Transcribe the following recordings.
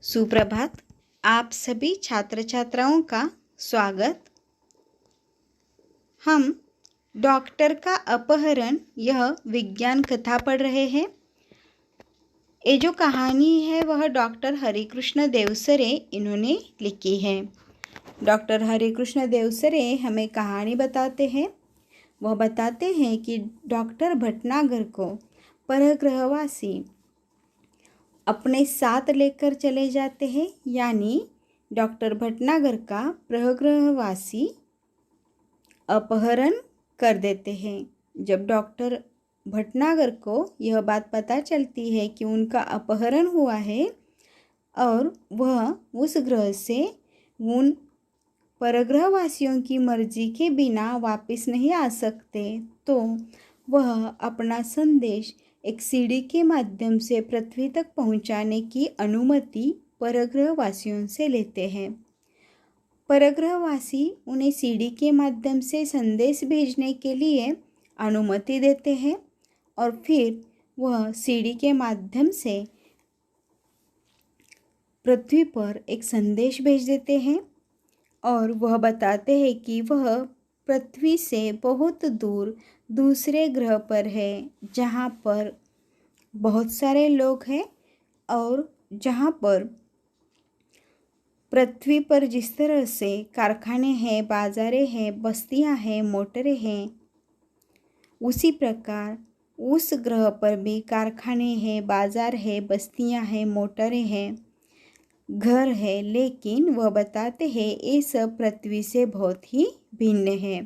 सुप्रभात। आप सभी छात्र छात्राओं का स्वागत। हम डॉक्टर का अपहरण यह विज्ञान कथा पढ़ रहे हैं। ये जो कहानी है वह डॉक्टर हरिकृष्ण देवसरे इन्होंने लिखी है। डॉक्टर हरिकृष्ण देवसरे हमें कहानी बताते हैं। वह बताते हैं कि डॉक्टर भटनागर को परग्रहवासी अपने साथ लेकर चले जाते हैं, यानी डॉक्टर भटनागर का परग्रहवासी अपहरण कर देते हैं। जब डॉक्टर भटनागर को यह बात पता चलती है कि उनका अपहरण हुआ है और वह उस ग्रह से उन परग्रहवासियों की मर्जी के बिना वापस नहीं आ सकते, तो वह अपना संदेश एक सीढ़ी के माध्यम से पृथ्वी तक पहुंचाने की अनुमति परग्रहवासियों से लेते हैं। परग्रहवासी उन्हें सीढ़ी के माध्यम से संदेश भेजने के लिए अनुमति देते हैं और फिर वह सीढ़ी के माध्यम से पृथ्वी पर एक संदेश भेज देते हैं और वह बताते हैं कि वह पृथ्वी से बहुत दूर दूसरे ग्रह पर है, जहाँ पर बहुत सारे लोग हैं और जहाँ पर पृथ्वी पर जिस तरह से कारखाने हैं, बाज़ारें हैं, बस्तियाँ हैं, मोटरें हैं, उसी प्रकार उस ग्रह पर भी कारखाने हैं, बाज़ार है, बस्तियाँ हैं, मोटरें हैं, घर है, लेकिन वह बताते हैं ये सब पृथ्वी से बहुत ही भिन्न है।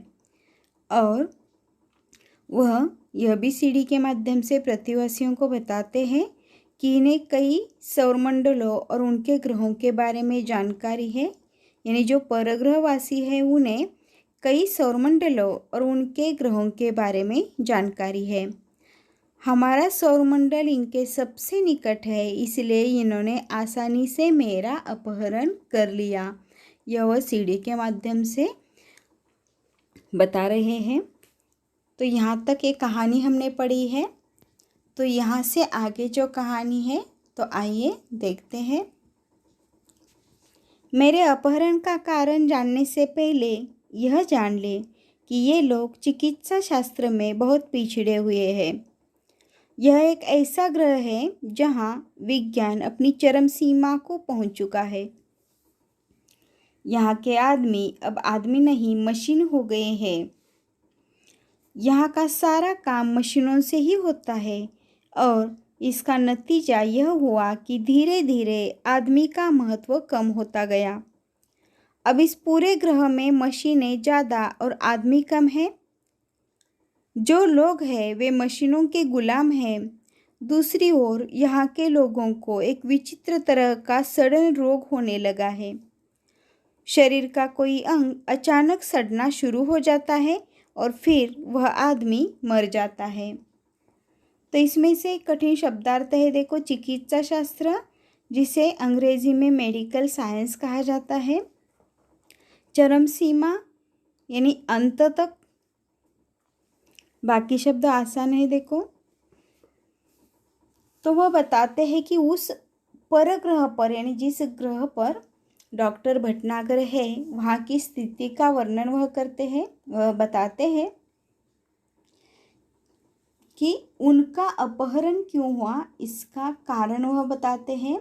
और वह यह भी सीढ़ी के माध्यम से पृथ्वीवासियों को बताते हैं कि इन्हें कई सौरमंडलों और उनके ग्रहों के बारे में जानकारी है, यानी जो परग्रहवासी है उन्हें कई सौरमंडलों और उनके ग्रहों के बारे में जानकारी है। हमारा सौरमंडल इनके सबसे निकट है, इसलिए इन्होंने आसानी से मेरा अपहरण कर लिया। यह वह सीढ़ी के माध्यम से बता रहे हैं। तो यहाँ तक एक कहानी हमने पढ़ी है। तो यहाँ से आगे जो कहानी है तो आइए देखते हैं। मेरे अपहरण का कारण जानने से पहले यह जान ले कि ये लोग चिकित्सा शास्त्र में बहुत पिछड़े हुए हैं। यह एक ऐसा ग्रह है जहाँ विज्ञान अपनी चरम सीमा को पहुँच चुका है। यहाँ के आदमी अब आदमी नहीं मशीन हो गए हैं। यहाँ का सारा काम मशीनों से ही होता है और इसका नतीजा यह हुआ कि धीरे धीरे आदमी का महत्व कम होता गया। अब इस पूरे ग्रह में मशीनें ज़्यादा और आदमी कम है। जो लोग हैं वे मशीनों के गुलाम हैं। दूसरी ओर यहाँ के लोगों को एक विचित्र तरह का सड़न रोग होने लगा है। शरीर का कोई अंग अचानक सड़ना शुरू हो जाता है और फिर वह आदमी मर जाता है। तो इसमें से कठिन शब्दार्थ है, देखो, चिकित्सा शास्त्र, जिसे अंग्रेजी में मेडिकल साइंस कहा जाता है। चरम सीमा यानी अंत तक। बाकी शब्द आसान है, देखो। तो वह बताते हैं कि उस परग्रह पर यानी जिस ग्रह पर डॉक्टर भटनागर है वहाँ की स्थिति का वर्णन वह करते हैं। वह बताते हैं कि उनका अपहरण क्यों हुआ, इसका कारण वह बताते हैं।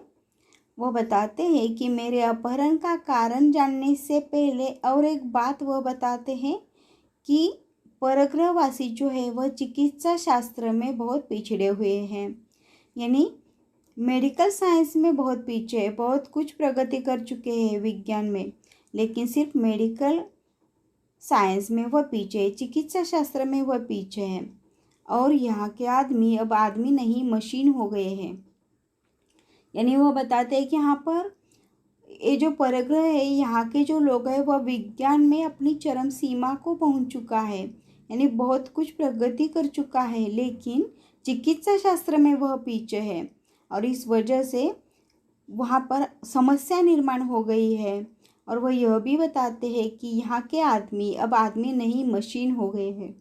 वह बताते हैं कि मेरे अपहरण का कारण जानने से पहले और एक बात वह बताते हैं कि परग्रहवासी जो है वह चिकित्सा शास्त्र में बहुत पिछड़े हुए हैं, यानी मेडिकल साइंस में बहुत पीछे है। बहुत कुछ प्रगति कर चुके हैं विज्ञान में, लेकिन सिर्फ मेडिकल साइंस में वह पीछे है, चिकित्सा शास्त्र में वह पीछे है। और यहाँ के आदमी अब आदमी नहीं मशीन हो गए हैं। यानी वह बताते हैं कि यहाँ पर ये जो परग्रह है, यहाँ के जो लोग हैं वह विज्ञान में अपनी चरम सीमा को पहुँच चुका है, यानी बहुत कुछ प्रगति कर चुका है, लेकिन चिकित्सा शास्त्र में वह पीछे है और इस वजह से वहाँ पर समस्या निर्माण हो गई है। और वह यह भी बताते हैं कि यहाँ के आदमी अब आदमी नहीं मशीन हो गए हैं।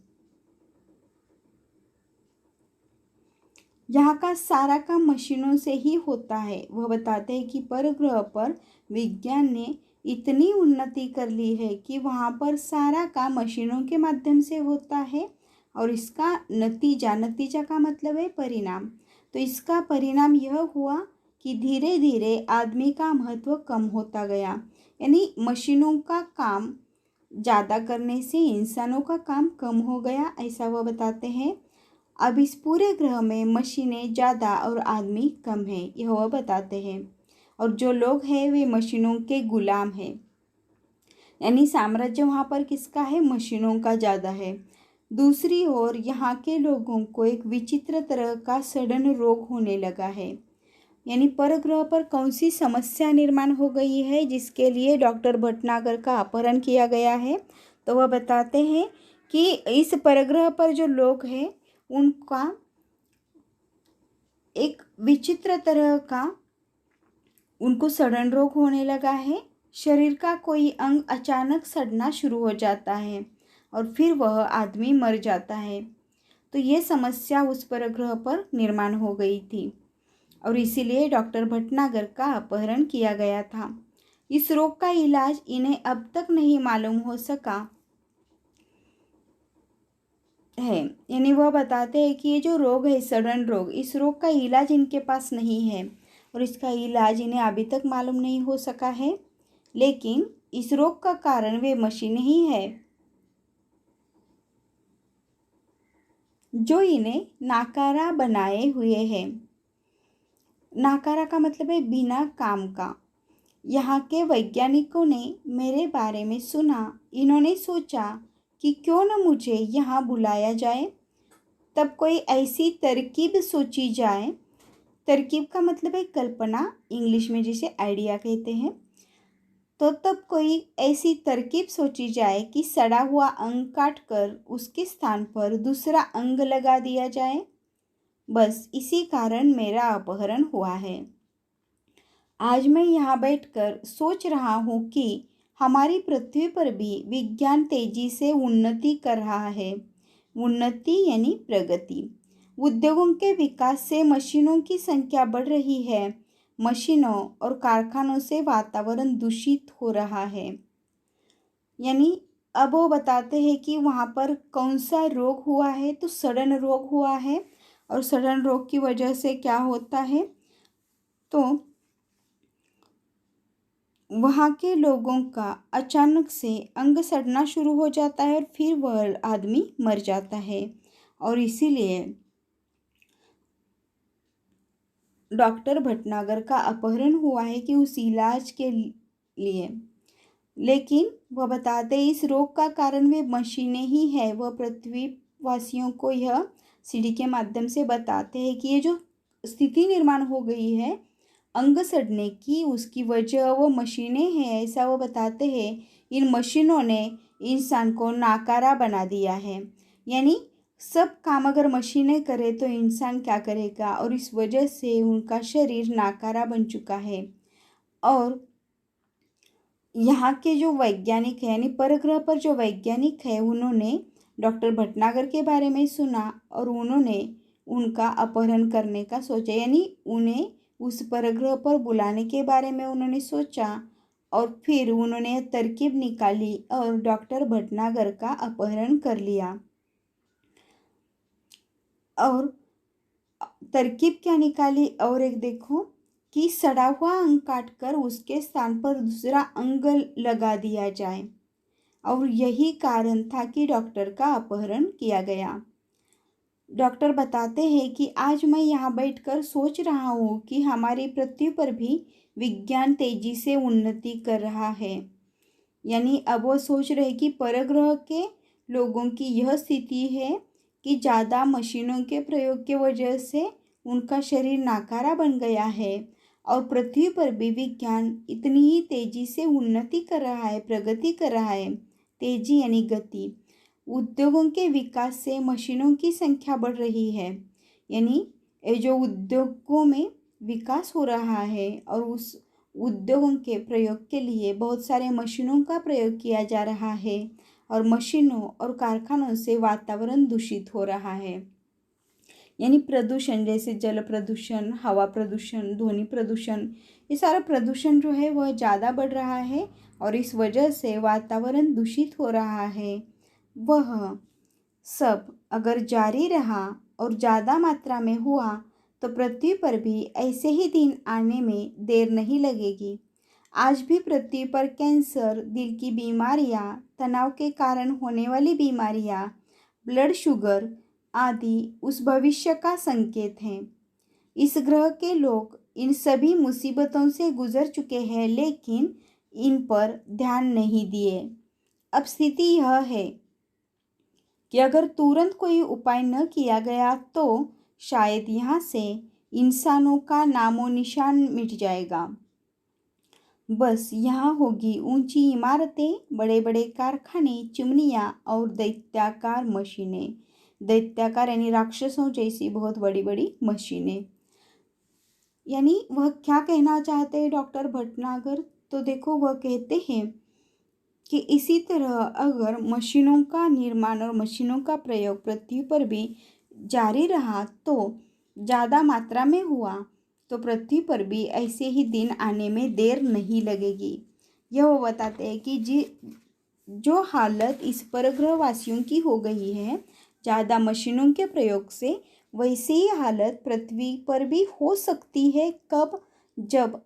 यहाँ का सारा काम मशीनों से ही होता है। वह बताते हैं कि परग्रह पर विज्ञान ने इतनी उन्नति कर ली है कि वहाँ पर सारा काम मशीनों के माध्यम से होता है और इसका नतीजा का मतलब है परिणाम। तो इसका परिणाम यह हुआ कि धीरे धीरे आदमी का महत्व कम होता गया, यानी मशीनों का काम ज़्यादा करने से इंसानों का काम कम हो गया, ऐसा वह बताते हैं। अब इस पूरे ग्रह में मशीनें ज़्यादा और आदमी कम है, यह वह बताते हैं। और जो लोग हैं वे मशीनों के गुलाम हैं, यानी साम्राज्य वहाँ पर किसका है? मशीनों का ज़्यादा है। दूसरी ओर यहाँ के लोगों को एक विचित्र तरह का सडन रोग होने लगा है, यानी परग्रह पर कौन सी समस्या निर्माण हो गई है जिसके लिए डॉक्टर भटनागर का अपहरण किया गया है? तो वह बताते हैं कि इस परग्रह पर जो लोग हैं उनका एक विचित्र तरह का उनको सड़न रोग होने लगा है। शरीर का कोई अंग अचानक सड़ना शुरू हो जाता है और फिर वह आदमी मर जाता है। तो ये समस्या उस परग्रह पर निर्माण हो गई थी और इसीलिए डॉक्टर भटनागर का अपहरण किया गया था। इस रोग का इलाज इन्हें अब तक नहीं मालूम हो सका है, यानी वह बताते हैं कि ये जो रोग है सडन रोग, इस रोग का इलाज इनके पास नहीं है और इसका इलाज इन्हें अभी तक मालूम नहीं हो सका है। लेकिन इस रोग का कारण वे मशीन ही है जो इन्हें नाकारा बनाए हुए हैं। नाकारा का मतलब है बिना काम का। यहाँ के वैज्ञानिकों ने मेरे बारे में सुना, इन्होंने सोचा कि क्यों न मुझे यहाँ बुलाया जाए। तब कोई ऐसी तरकीब सोची जाए, तरकीब का मतलब है कल्पना, इंग्लिश में जिसे आइडिया कहते हैं। तो तब कोई ऐसी तरकीब सोची जाए कि सड़ा हुआ अंग काटकर उसके स्थान पर दूसरा अंग लगा दिया जाए। बस इसी कारण मेरा अपहरण हुआ है। आज मैं यहाँ बैठकर सोच रहा हूँ कि हमारी पृथ्वी पर भी विज्ञान तेजी से उन्नति कर रहा है। उन्नति यानी प्रगति। उद्योगों के विकास से मशीनों की संख्या बढ़ रही है। मशीनों और कारखानों से वातावरण दूषित हो रहा है। यानी अब वो बताते हैं कि वहाँ पर कौन सा रोग हुआ है, तो सड़न रोग हुआ है। और सड़न रोग की वजह से क्या होता है, तो वहाँ के लोगों का अचानक से अंग सड़ना शुरू हो जाता है और फिर वह आदमी मर जाता है। और इसीलिए डॉक्टर भटनागर का अपहरण हुआ है कि उस इलाज के लिए। लेकिन वह बताते इस रोग का कारण वे मशीनें ही है। वह पृथ्वीवासियों को यह सीढ़ी के माध्यम से बताते हैं कि ये जो स्थिति निर्माण हो गई है अंग सड़ने की, उसकी वजह वो मशीनें हैं, ऐसा वो बताते हैं। इन मशीनों ने इंसान को नाकारा बना दिया है, यानी सब काम अगर मशीनें करे तो इंसान क्या करेगा, और इस वजह से उनका शरीर नाकारा बन चुका है। और यहाँ के जो वैज्ञानिक हैं, यानी परग्रह पर जो वैज्ञानिक है, उन्होंने डॉक्टर भटनागर के बारे में सुना और उन्होंने उनका अपहरण करने का सोचा, यानी उन्हें उस परग्रह पर बुलाने के बारे में उन्होंने सोचा और फिर उन्होंने तरकीब निकाली और डॉक्टर भटनागर का अपहरण कर लिया। और तरकीब क्या निकाली, और एक देखो कि सड़ा हुआ अंग काटकर उसके स्थान पर दूसरा अंग लगा दिया जाए। और यही कारण था कि डॉक्टर का अपहरण किया गया। डॉक्टर बताते हैं कि आज मैं यहाँ बैठकर सोच रहा हूँ कि हमारी पृथ्वी पर भी विज्ञान तेजी से उन्नति कर रहा है। यानी अब वो सोच रहे कि परग्रह के लोगों की यह स्थिति है कि ज़्यादा मशीनों के प्रयोग के वजह से उनका शरीर नाकारा बन गया है और पृथ्वी पर भी विज्ञान इतनी ही तेजी से उन्नति कर रहा है, प्रगति कर रहा है। तेजी यानी गति। उद्योगों के विकास से मशीनों की संख्या बढ़ रही है, यानी ये जो उद्योगों में विकास हो रहा है और उस उद्योगों के प्रयोग के लिए बहुत सारे मशीनों का प्रयोग किया जा रहा है और मशीनों और कारखानों से वातावरण दूषित हो रहा है। यानी प्रदूषण जैसे जल प्रदूषण, हवा प्रदूषण, ध्वनि प्रदूषण, ये सारा प्रदूषण जो है वह ज़्यादा बढ़ रहा है और इस वजह से वातावरण दूषित हो रहा है। वह सब अगर जारी रहा और ज़्यादा मात्रा में हुआ तो पृथ्वी पर भी ऐसे ही दिन आने में देर नहीं लगेगी। आज भी पृथ्वी पर कैंसर, दिल की बीमारियां, तनाव के कारण होने वाली बीमारियां, ब्लड शुगर आदि उस भविष्य का संकेत हैं। इस ग्रह के लोग इन सभी मुसीबतों से गुजर चुके हैं लेकिन इन पर ध्यान नहीं दिए। अब स्थिति यह है कि अगर तुरंत कोई उपाय न किया गया तो शायद यहाँ से इंसानों का नामो निशान मिट जाएगा। बस यहाँ होगी ऊंची इमारतें, बड़े बड़े कारखाने, चिमनियाँ और दैत्याकार मशीनें। दैत्याकार यानी राक्षसों जैसी बहुत बड़ी बड़ी मशीनें। यानी वह क्या कहना चाहते हैं डॉक्टर भटनागर? तो देखो, वह कहते हैं कि इसी तरह अगर मशीनों का निर्माण और मशीनों का प्रयोग पृथ्वी पर भी जारी रहा तो ज़्यादा मात्रा में हुआ तो पृथ्वी पर भी ऐसे ही दिन आने में देर नहीं लगेगी। यह वो बताते हैं कि जो हालत इस परग्रहवासियों की हो गई है ज़्यादा मशीनों के प्रयोग से, वैसी ही हालत पृथ्वी पर भी हो सकती है। कब? जब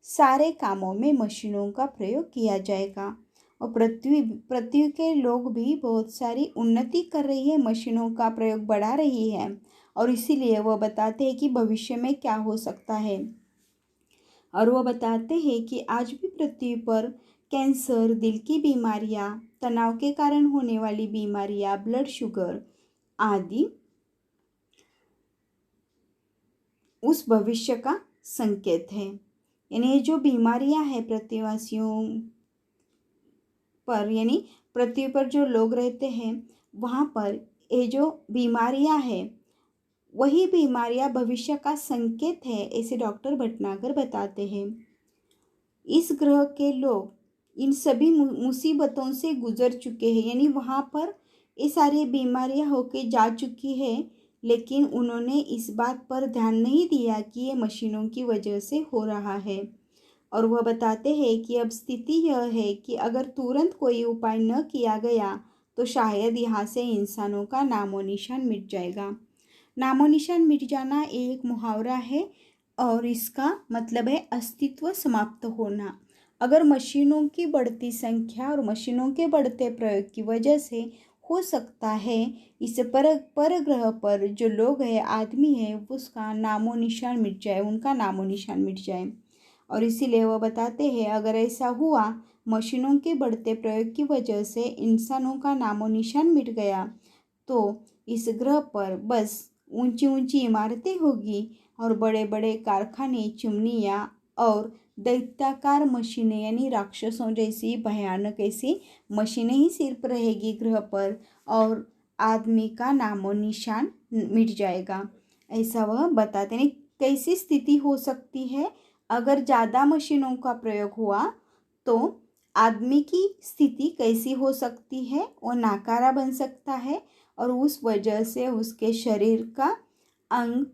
सारे कामों में मशीनों का प्रयोग किया जाएगा। और पृथ्वी के लोग भी बहुत सारी उन्नति कर रही है, मशीनों का प्रयोग बढ़ा रही है और इसीलिए वह बताते हैं कि भविष्य में क्या हो सकता है। और वह बताते हैं कि आज भी पृथ्वी पर कैंसर, दिल की बीमारियां, तनाव के कारण होने वाली बीमारियां, ब्लड शुगर आदि उस भविष्य का संकेत है। यानी ये जो बीमारियां हैं पृथ्वीवासियों पर, यानी पृथ्वी पर जो लोग रहते हैं वहाँ पर ये जो बीमारियां हैं वही बीमारियां भविष्य का संकेत है, ऐसे डॉक्टर भटनागर बताते हैं। इस ग्रह के लोग इन सभी मुसीबतों से गुजर चुके हैं, यानी वहाँ पर ये सारी बीमारियां होके जा चुकी है लेकिन उन्होंने इस बात पर ध्यान नहीं दिया कि ये मशीनों की वजह से हो रहा है। और वह बताते हैं कि अब स्थिति यह है कि अगर तुरंत कोई उपाय न किया गया तो शायद यहाँ से इंसानों का नामो निशान मिट जाएगा। नामो निशान मिट जाना एक मुहावरा है और इसका मतलब है अस्तित्व समाप्त होना। अगर मशीनों की बढ़ती संख्या और मशीनों के बढ़ते प्रयोग की वजह से हो सकता है इस परग्रह पर जो लोग हैं, आदमी है, उसका नामो निशान मिट जाए, उनका नामो निशान मिट जाए। और इसीलिए वह बताते हैं अगर ऐसा हुआ, मशीनों के बढ़ते प्रयोग की वजह से इंसानों का नामो निशान मिट गया तो इस ग्रह पर बस ऊंची ऊंची इमारतें होगी और बड़े बड़े कारखाने, चिमनियाँ और दैत्याकार मशीनें यानी राक्षसों जैसी भयानक ऐसी मशीनें ही सिर्फ रहेगी ग्रह पर और आदमी का नामो निशान मिट जाएगा, ऐसा वह बताते हैं। कैसी स्थिति हो सकती है? अगर ज़्यादा मशीनों का प्रयोग हुआ तो आदमी की स्थिति कैसी हो सकती है? वो नाकारा बन सकता है और उस वजह से उसके शरीर का अंग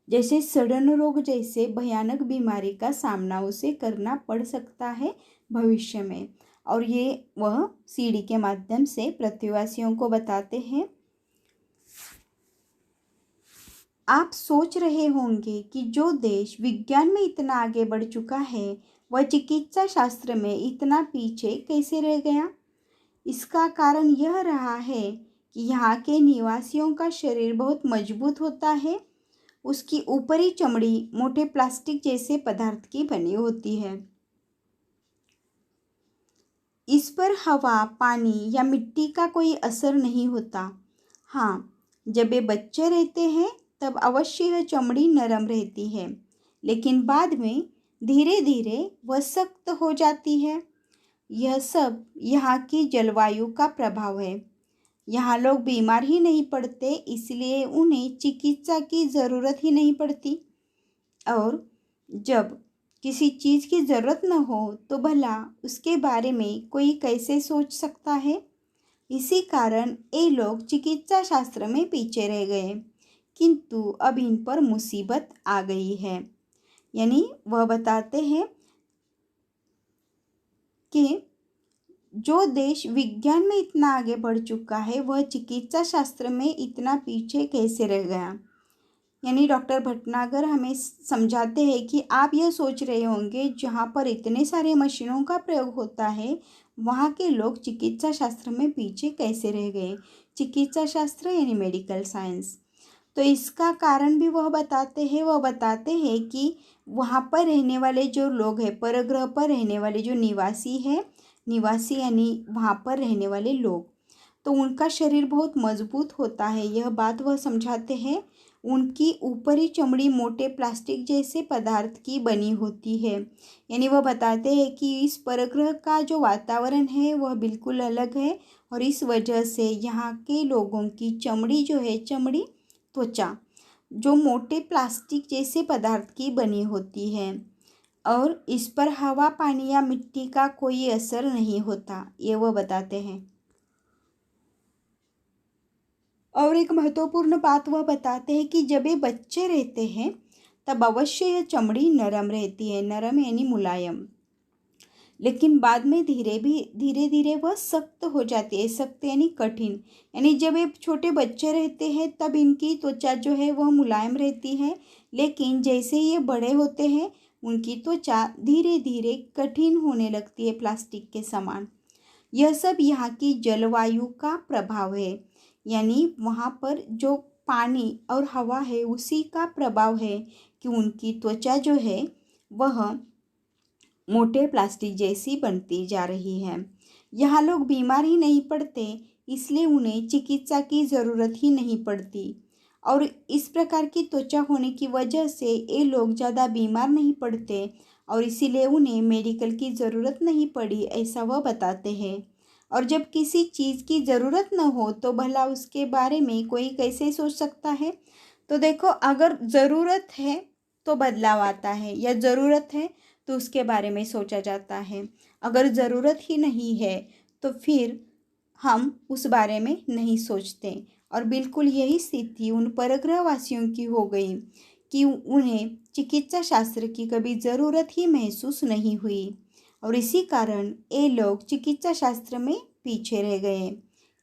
जैसे सड़न रोग जैसे भयानक बीमारी का सामना उसे करना पड़ सकता है भविष्य में। और ये वह सीढ़ी के माध्यम से पृथ्वीवासियों को बताते हैं। आप सोच रहे होंगे कि जो देश विज्ञान में इतना आगे बढ़ चुका है वह चिकित्सा शास्त्र में इतना पीछे कैसे रह गया। इसका कारण यह रहा है कि यहाँ के निवासियों का शरीर बहुत मजबूत होता है। उसकी ऊपरी चमड़ी मोटे प्लास्टिक जैसे पदार्थ की बनी होती है। इस पर हवा, पानी या मिट्टी का कोई असर नहीं होता। हाँ, जब ये बच्चे रहते हैं तब अवश्य यह चमड़ी नरम रहती है लेकिन बाद में धीरे धीरे वह सख्त हो जाती है। यह सब यहाँ की जलवायु का प्रभाव है। यहाँ लोग बीमार ही नहीं पड़ते इसलिए उन्हें चिकित्सा की ज़रूरत ही नहीं पड़ती। और जब किसी चीज़ की ज़रूरत न हो तो भला उसके बारे में कोई कैसे सोच सकता है। इसी कारण ये लोग चिकित्सा शास्त्र में पीछे रह गए। किंतु अब इन पर मुसीबत आ गई है। यानी वह बताते हैं कि जो देश विज्ञान में इतना आगे बढ़ चुका है वह चिकित्सा शास्त्र में इतना पीछे कैसे रह गया। यानी डॉक्टर भटनागर हमें समझाते हैं कि आप यह सोच रहे होंगे जहाँ पर इतने सारे मशीनों का प्रयोग होता है वहाँ के लोग चिकित्सा शास्त्र में पीछे कैसे रह गए। चिकित्सा शास्त्र यानी मेडिकल साइंस। तो इसका कारण भी वह बताते हैं कि वहाँ पर रहने वाले जो लोग हैं, परग्रह पर रहने वाले जो निवासी यानी वहाँ पर रहने वाले लोग, तो उनका शरीर बहुत मजबूत होता है। यह बात वह समझाते हैं। उनकी ऊपरी चमड़ी मोटे प्लास्टिक जैसे पदार्थ की बनी होती है। यानी वह बताते हैं कि इस परग्रह का जो वातावरण है वह बिल्कुल अलग है और इस वजह से यहाँ के लोगों की चमड़ी जो है, त्वचा जो मोटे प्लास्टिक जैसे पदार्थ की बनी होती है और इस पर हवा, पानी या मिट्टी का कोई असर नहीं होता, ये वह बताते हैं। और एक महत्वपूर्ण बात वह बताते हैं कि जब ये बच्चे रहते हैं तब अवश्य यह चमड़ी नरम रहती है, नरम यानी मुलायम, लेकिन बाद में धीरे धीरे वह सख्त हो जाती है। सख्त यानी कठिन। यानी जब ये छोटे बच्चे रहते हैं तब इनकी त्वचा जो है वह मुलायम रहती है, लेकिन जैसे ये बड़े होते हैं उनकी त्वचा धीरे धीरे कठिन होने लगती है, प्लास्टिक के समान। यह सब यहाँ की जलवायु का प्रभाव है। यानी वहाँ पर जो पानी और हवा है उसी का प्रभाव है कि उनकी त्वचा जो है वह मोटे प्लास्टिक जैसी बनती जा रही है। यहाँ लोग बीमार ही नहीं पड़ते, इसलिए उन्हें चिकित्सा की ज़रूरत ही नहीं पड़ती और इस प्रकार की त्वचा होने की वजह से ये लोग ज़्यादा बीमार नहीं पड़ते और इसीलिए उन्हें मेडिकल की ज़रूरत नहीं पड़ी, ऐसा वह बताते हैं। और जब किसी चीज़ की ज़रूरत न हो तो भला उसके बारे में कोई कैसे सोच सकता है। तो देखो, अगर ज़रूरत है तो बदलाव आता है, या ज़रूरत है तो उसके बारे में सोचा जाता है। अगर ज़रूरत ही नहीं है तो फिर हम उस बारे में नहीं सोचते। और बिल्कुल यही स्थिति उन परग्रहवासियों की हो गई कि उन्हें चिकित्सा शास्त्र की कभी ज़रूरत ही महसूस नहीं हुई और इसी कारण ये लोग चिकित्सा शास्त्र में पीछे रह गए।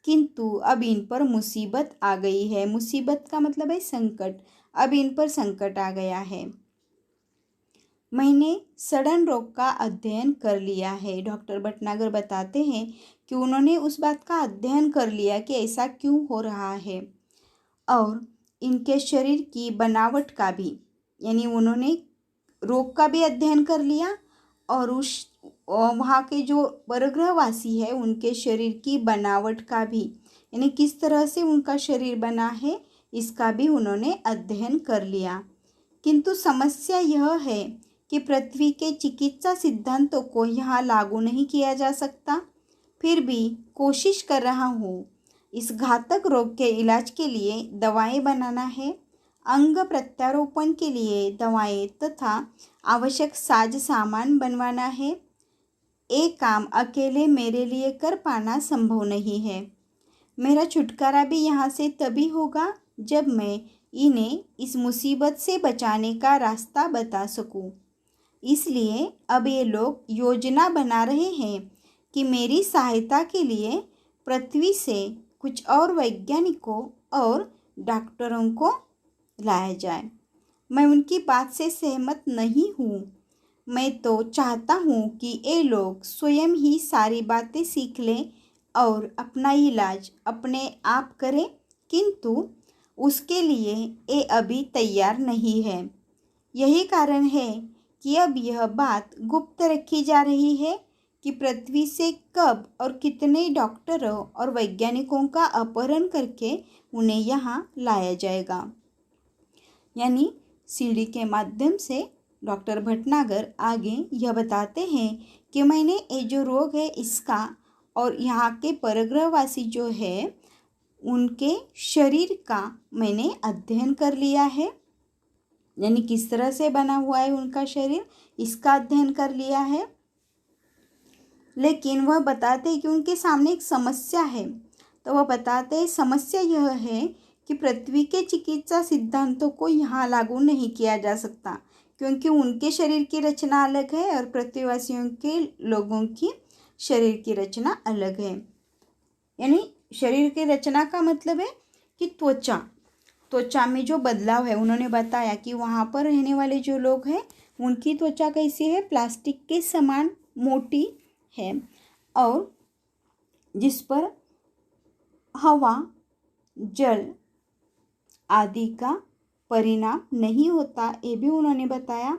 किंतु अब इन पर मुसीबत आ गई है। मुसीबत का मतलब है संकट। अब इन पर संकट आ गया है। मैंने सड़न रोग का अध्ययन कर लिया है। डॉक्टर भटनागर बताते हैं कि उन्होंने उस बात का अध्ययन कर लिया कि ऐसा क्यों हो रहा है और इनके शरीर की बनावट का भी, यानी उन्होंने रोग का भी अध्ययन कर लिया और उस वहाँ के जो परग्रहवासी है उनके शरीर की बनावट का भी, यानी किस तरह से उनका शरीर बना है इसका भी उन्होंने अध्ययन कर लिया। किंतु समस्या यह है कि पृथ्वी के चिकित्सा सिद्धांतों को यहाँ लागू नहीं किया जा सकता। फिर भी कोशिश कर रहा हूँ। इस घातक रोग के इलाज के लिए दवाएं बनाना है, अंग प्रत्यारोपण के लिए दवाएं तथा आवश्यक साज सामान बनवाना है। एक काम अकेले मेरे लिए कर पाना संभव नहीं है। मेरा छुटकारा भी यहाँ से तभी होगा जब मैं इन्हें इस मुसीबत से बचाने का रास्ता बता सकूं। इसलिए अब ये लोग योजना बना रहे हैं कि मेरी सहायता के लिए पृथ्वी से कुछ और वैज्ञानिकों और डॉक्टरों को लाया जाए। मैं उनकी बात से सहमत नहीं हूँ। मैं तो चाहता हूँ कि ये लोग स्वयं ही सारी बातें सीख लें और अपना इलाज अपने आप करें, किंतु उसके लिए ये अभी तैयार नहीं है। यही कारण है कि अब यह बात गुप्त रखी जा रही है कि पृथ्वी से कब और कितने डॉक्टरों और वैज्ञानिकों का अपहरण करके उन्हें यहाँ लाया जाएगा। यानी सीढ़ी के माध्यम से डॉक्टर भटनागर आगे यह बताते हैं कि मैंने ये जो रोग है इसका और यहाँ के परग्रहवासी जो है उनके शरीर का मैंने अध्ययन कर लिया है, यानी किस तरह से बना हुआ है उनका शरीर इसका अध्ययन कर लिया है। लेकिन वह बताते हैं कि उनके सामने एक समस्या है। तो वह बताते हैं समस्या यह है कि पृथ्वी के चिकित्सा सिद्धांतों को यहाँ लागू नहीं किया जा सकता, क्योंकि उनके शरीर की रचना अलग है और पृथ्वीवासियों के लोगों की शरीर की रचना अलग है। यानी शरीर की रचना का मतलब है कि त्वचा में जो बदलाव है। उन्होंने बताया कि वहाँ पर रहने वाले जो लोग हैं उनकी त्वचा कैसी है, प्लास्टिक के समान मोटी है और जिस पर हवा, जल आदि का परिणाम नहीं होता, ये भी उन्होंने बताया।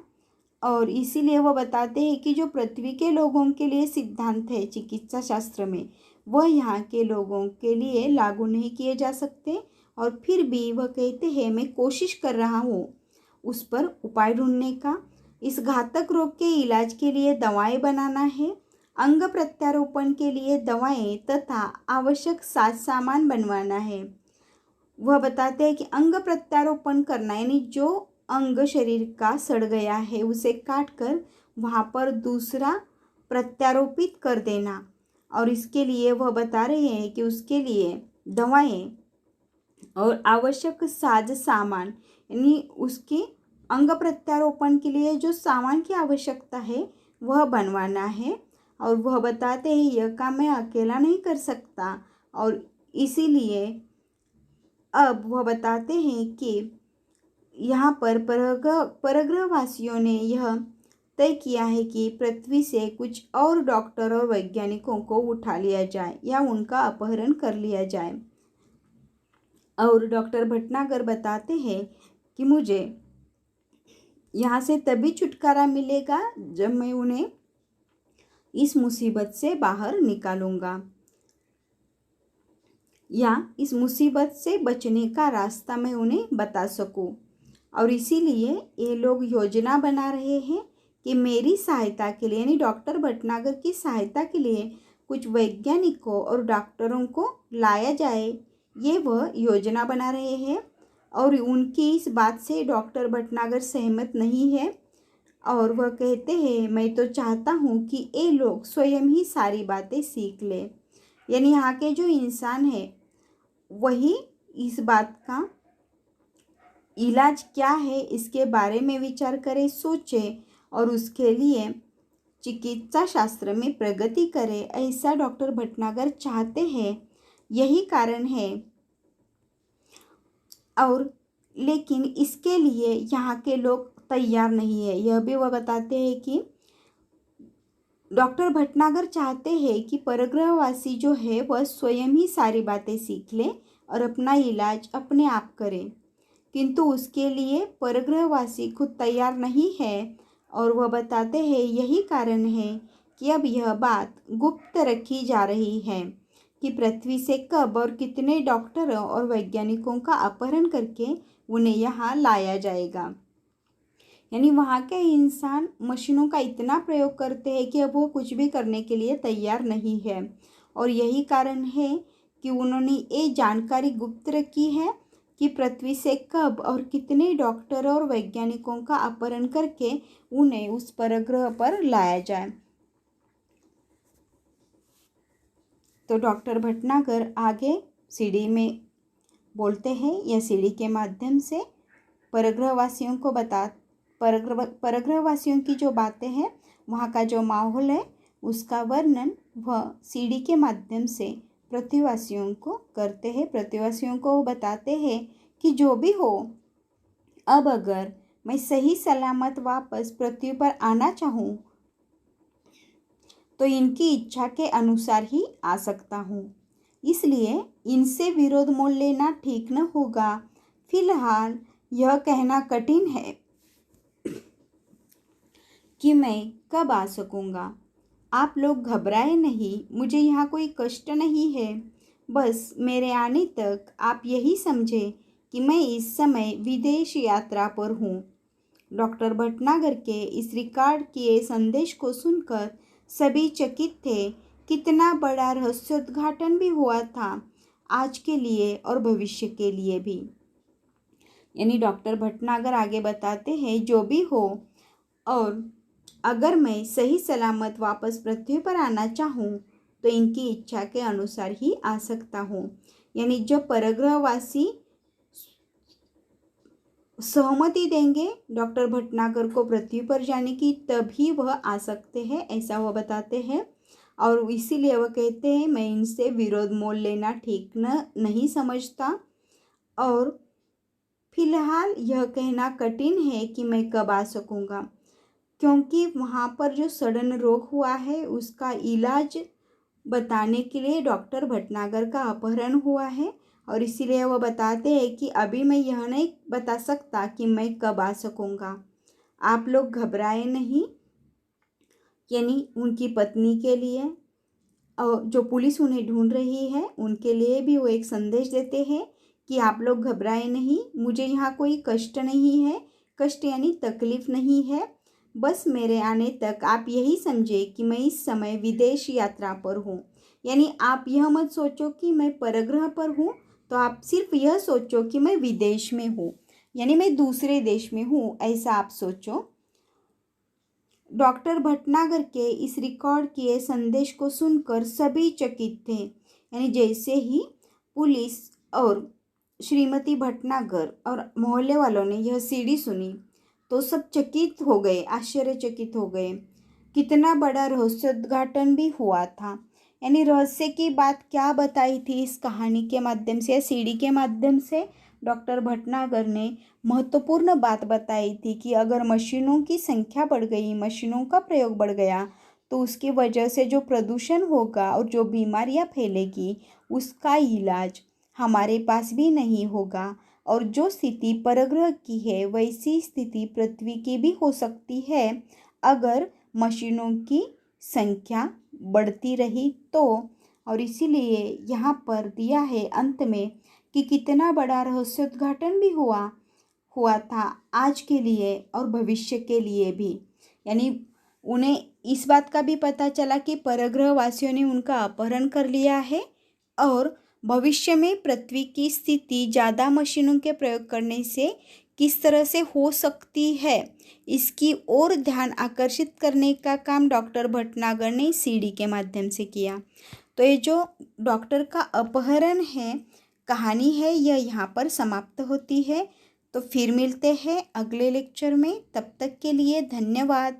और इसीलिए वो बताते हैं कि जो पृथ्वी के लोगों के लिए सिद्धांत है चिकित्सा शास्त्र में, वह यहाँ के लोगों के लिए लागू नहीं किए जा सकते। और फिर भी वह कहते हैं मैं कोशिश कर रहा हूँ उस पर उपाय ढूंढने का। इस घातक रोग के इलाज के लिए दवाएं बनाना है, अंग प्रत्यारोपण के लिए दवाएं तथा आवश्यक साज सामान बनवाना है। वह बताते हैं कि अंग प्रत्यारोपण करना यानी जो अंग शरीर का सड़ गया है उसे काट कर वहाँ पर दूसरा प्रत्यारोपित कर देना। और इसके लिए वह बता रहे हैं कि उसके लिए दवाएं और आवश्यक साज सामान यानी उसके अंग प्रत्यारोपण के लिए जो सामान की आवश्यकता है वह बनवाना है। और वह बताते हैं यह काम मैं अकेला नहीं कर सकता। और इसीलिए अब वह बताते हैं कि यहाँ पर परग्रहवासियों ने यह तय किया है कि पृथ्वी से कुछ और डॉक्टर और वैज्ञानिकों को उठा लिया जाए या उनका अपहरण कर लिया जाए। और डॉक्टर भटनागर बताते हैं कि मुझे यहाँ से तभी छुटकारा मिलेगा जब मैं उन्हें इस मुसीबत से बाहर निकालूंगा या इस मुसीबत से बचने का रास्ता मैं उन्हें बता सकूं। और इसीलिए ये लोग योजना बना रहे हैं कि मेरी सहायता के लिए यानी डॉक्टर भटनागर की सहायता के लिए कुछ वैज्ञानिकों और डॉक्टरों को लाया जाए, ये वह योजना बना रहे हैं। और उनकी इस बात से डॉक्टर भटनागर सहमत नहीं है और वह कहते हैं मैं तो चाहता हूँ कि ये लोग स्वयं ही सारी बातें सीख ले। यानी यहाँ के जो इंसान है वही इस बात का इलाज क्या है इसके बारे में विचार करे, सोचे और उसके लिए चिकित्सा शास्त्र में प्रगति करे, ऐसा डॉक्टर भटनागर चाहते हैं। यही कारण है। और लेकिन इसके लिए यहाँ के लोग तैयार नहीं है। यह भी वह बताते हैं कि डॉक्टर भटनागर चाहते हैं कि परग्रहवासी जो है वह स्वयं ही सारी बातें सीख ले और अपना इलाज अपने आप करे, किंतु उसके लिए परग्रहवासी खुद तैयार नहीं है। और वह बताते हैं यही कारण है कि अब यह बात गुप्त रखी जा रही है कि पृथ्वी से कब और कितने डॉक्टरों और वैज्ञानिकों का अपहरण करके उन्हें यहाँ लाया जाएगा। यानी वहाँ के इंसान मशीनों का इतना प्रयोग करते हैं कि अब वो कुछ भी करने के लिए तैयार नहीं है। और यही कारण है कि उन्होंने ये जानकारी गुप्त रखी है कि पृथ्वी से कब और कितने डॉक्टरों और वैज्ञानिकों का अपहरण करके उन्हें उस परग्रह पर लाया जाए। तो डॉक्टर भटनागर आगे सीढ़ी में बोलते हैं, यह सीढ़ी के माध्यम से परग्रहवासियों को परग्रहवासियों की जो बातें हैं, वहाँ का जो माहौल है, उसका वर्णन वह सीढ़ी के माध्यम से पृथ्वीवासियों को करते हैं। पृथ्वीवासियों को बताते हैं कि जो भी हो, अब अगर मैं सही सलामत वापस पृथ्वी पर आना चाहूँ तो इनकी इच्छा के अनुसार ही आ सकता हूँ, इसलिए इनसे विरोध मोल लेना ठीक न होगा। फिलहाल यह कहना कठिन है कि मैं कब आ सकूँगा। आप लोग घबराए नहीं, मुझे यहाँ कोई कष्ट नहीं है। बस मेरे आने तक आप यही समझे कि मैं इस समय विदेश यात्रा पर हूँ। डॉक्टर भटनागर के इस रिकॉर्ड किए संदेश को सुनकर सभी चकित थे। कितना बड़ा रहस्योद्घाटन भी हुआ था, आज के लिए और भविष्य के लिए भी। यानी डॉक्टर भटनागर आगे बताते हैं जो भी हो, और अगर मैं सही सलामत वापस पृथ्वी पर आना चाहूँ तो इनकी इच्छा के अनुसार ही आ सकता हूँ। यानी जो परग्रहवासी सहमति देंगे डॉक्टर भटनागर को पृथ्वी पर जाने की, तभी वह आ सकते हैं, ऐसा वह बताते हैं। और इसीलिए वह कहते हैं मैं इनसे विरोध मोल लेना ठीक नहीं समझता, और फिलहाल यह कहना कठिन है कि मैं कब आ सकूँगा, क्योंकि वहाँ पर जो सड़न रोग हुआ है उसका इलाज बताने के लिए डॉक्टर भटनागर का अपहरण हुआ है। और इसीलिए वह बताते हैं कि अभी मैं यह नहीं बता सकता कि मैं कब आ सकूँगा, आप लोग घबराए नहीं। यानी उनकी पत्नी के लिए और जो पुलिस उन्हें ढूंढ रही है उनके लिए भी वो एक संदेश देते हैं कि आप लोग घबराए नहीं, मुझे यहाँ कोई कष्ट नहीं है, कष्ट यानी तकलीफ नहीं है, बस मेरे आने तक आप यही समझे कि मैं इस समय विदेश यात्रा पर हूँ। यानी आप यह मत सोचो कि मैं परग्रह पर हूँ, तो आप सिर्फ यह सोचो कि मैं विदेश में हूँ, यानी मैं दूसरे देश में हूँ, ऐसा आप सोचो। डॉक्टर भटनागर के इस रिकॉर्ड किए संदेश को सुनकर सभी चकित थे। यानी जैसे ही पुलिस और श्रीमती भटनागर और मोहल्ले वालों ने यह सीढ़ी सुनी तो सब चकित हो गए, आश्चर्यचकित हो गए। कितना बड़ा रहस्योद्घाटन भी हुआ था। यानी रहस्य की बात क्या बताई थी इस कहानी के माध्यम से, सीढ़ी के माध्यम से डॉक्टर भटनागर ने महत्वपूर्ण बात बताई थी कि अगर मशीनों की संख्या बढ़ गई, मशीनों का प्रयोग बढ़ गया, तो उसकी वजह से जो प्रदूषण होगा और जो बीमारियां फैलेगी उसका इलाज हमारे पास भी नहीं होगा। और जो स्थिति परग्रह की है वैसी स्थिति पृथ्वी की भी हो सकती है अगर मशीनों की संख्या बढ़ती रही तो। और इसीलिए यहाँ पर दिया है अंत में कि कितना बड़ा रहस्योद्घाटन भी हुआ था आज के लिए और भविष्य के लिए भी। यानी उन्हें इस बात का भी पता चला कि परग्रह वासियों ने उनका अपहरण कर लिया है और भविष्य में पृथ्वी की स्थिति ज़्यादा मशीनों के प्रयोग करने से किस तरह से हो सकती है, इसकी ओर ध्यान आकर्षित करने का काम डॉक्टर भटनागर ने सीडी के माध्यम से किया। तो ये जो डॉक्टर का अपहरण है, कहानी है, यह यहाँ पर समाप्त होती है। तो फिर मिलते हैं अगले लेक्चर में, तब तक के लिए धन्यवाद।